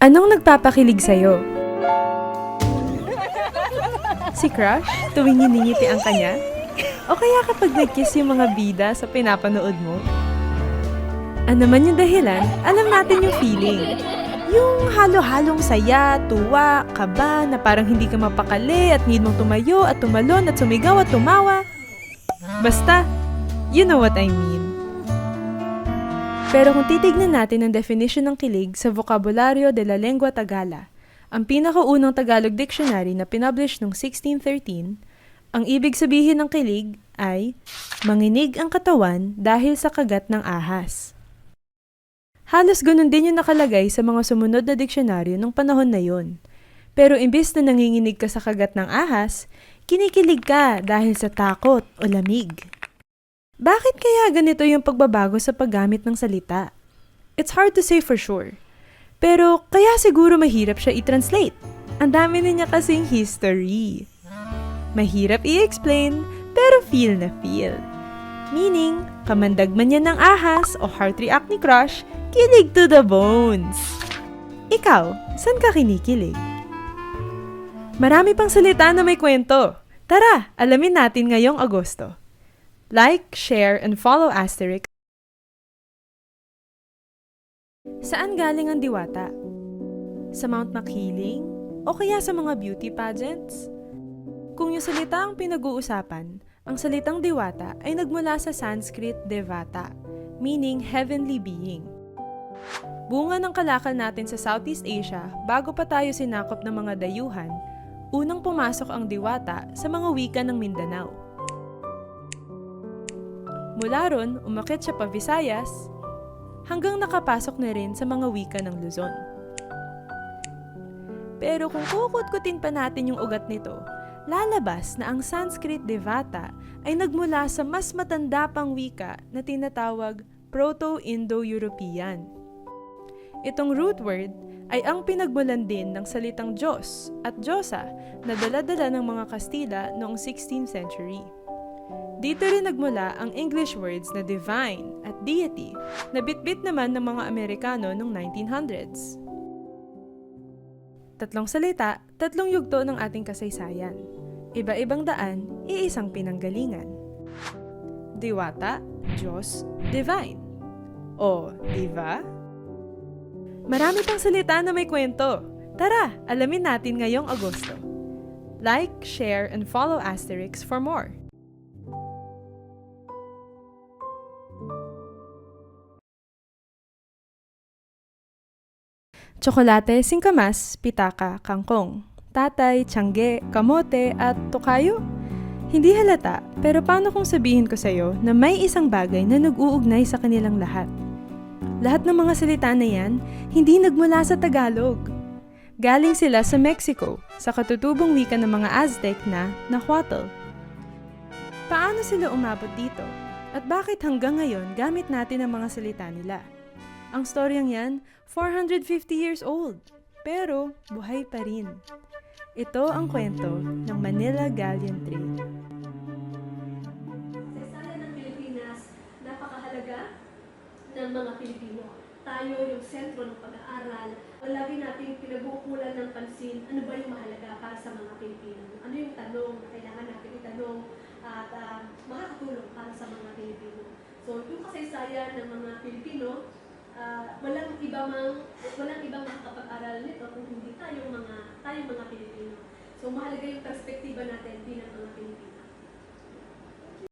Anong nagpapakilig sa'yo? Si crush? Tuwing hiningiti ang kanya? O kaya kapag nag-kiss yung mga bida sa pinapanood mo? Ano man yung dahilan, alam natin yung feeling. Yung halo-halong saya, tuwa, kaba, na parang hindi ka mapakali at need mong tumayo at tumalon at sumigaw at tumawa. Basta, you know what I mean. Pero kung titignan natin ang definition ng kilig sa Vocabulario de la Lengua Tagala, ang pinakaunang Tagalog dictionary na pinublish noong 1613, ang ibig sabihin ng kilig ay manginig ang katawan dahil sa kagat ng ahas. Halos ganun din yung nakalagay sa mga sumunod na diksyonaryo nung panahon na yon. Pero imbis na nanginginig ka sa kagat ng ahas, kinikilig ka dahil sa takot o lamig. Bakit kaya ganito yung pagbabago sa paggamit ng salita? It's hard to say for sure. Pero kaya siguro mahirap siya i-translate. Ang dami niya kasing history. Mahirap i-explain, pero feel na feel. Meaning, kamandag man yan ng ahas o heart react ni crush, kilig to the bones. Ikaw, saan ka kinikilig? Marami pang salita na may kwento. Tara, alamin natin ngayong Agosto. Like, share, and follow Asterix. Saan galing ang diwata? Sa Mount Makiling? O kaya sa mga beauty pageants? Kung yung salita ang pinag-uusapan, ang salitang diwata ay nagmula sa Sanskrit devata, meaning heavenly being. Bunga ng kalakal natin sa Southeast Asia bago pa tayo sinakop ng mga dayuhan, unang pumasok ang diwata sa mga wika ng Mindanao. Mula ron, umakit siya pa Visayas, hanggang nakapasok na rin sa mga wika ng Luzon. Pero kung kukut-kutin pa natin yung ugat nito, lalabas na ang Sanskrit devata ay nagmula sa mas matanda pang wika na tinatawag Proto-Indo-European. Itong root word ay ang pinagmulan din ng salitang Diyos at Diyosa na dala-dala ng mga Kastila noong 16th century. Dito rin nagmula ang English words na divine at deity na bitbit naman ng mga Amerikano noong 1900s. Tatlong salita, tatlong yugto ng ating kasaysayan. Iba-ibang daan, iisang pinanggalingan. Diwata, Diyos, divine. O, diba? Marami pang salita na may kwento. Tara, alamin natin ngayong Agosto. Like, share, and follow Asterix for more. Tsokolate, singkamas, pitaka, kangkong, tatay, tiyangge, kamote, at tokayo? Hindi halata, pero paano kung sabihin ko sa'yo na may isang bagay na nag-uugnay sa kanilang lahat? Lahat ng mga salita na yan, hindi nagmula sa Tagalog. Galing sila sa Mexico, sa katutubong wika ng mga Aztec na Nahuatl. Paano sila umabot dito? At bakit hanggang ngayon gamit natin ang mga salita nila? Ang storyang yan, 450 years old, pero buhay pa rin. Ito ang kwento ng Manila Galleon Trade. Sa isaya ng Pilipinas, napakahalaga ng mga Pilipino. Tayo yung sentro ng pag-aaral. Lagi natin pinag-uukulan ng pansin, ano ba yung mahalaga para sa mga Pilipino? Ano yung tanong na kailangan natin itanong at makakatulong para sa mga Pilipino? So, yung kasaysayan ng mga Pilipino, walang ibang makakapag-aral nito kung hindi tayong mga Pilipino. So mahalaga yung perspektiba natin bilang mga Pilipino.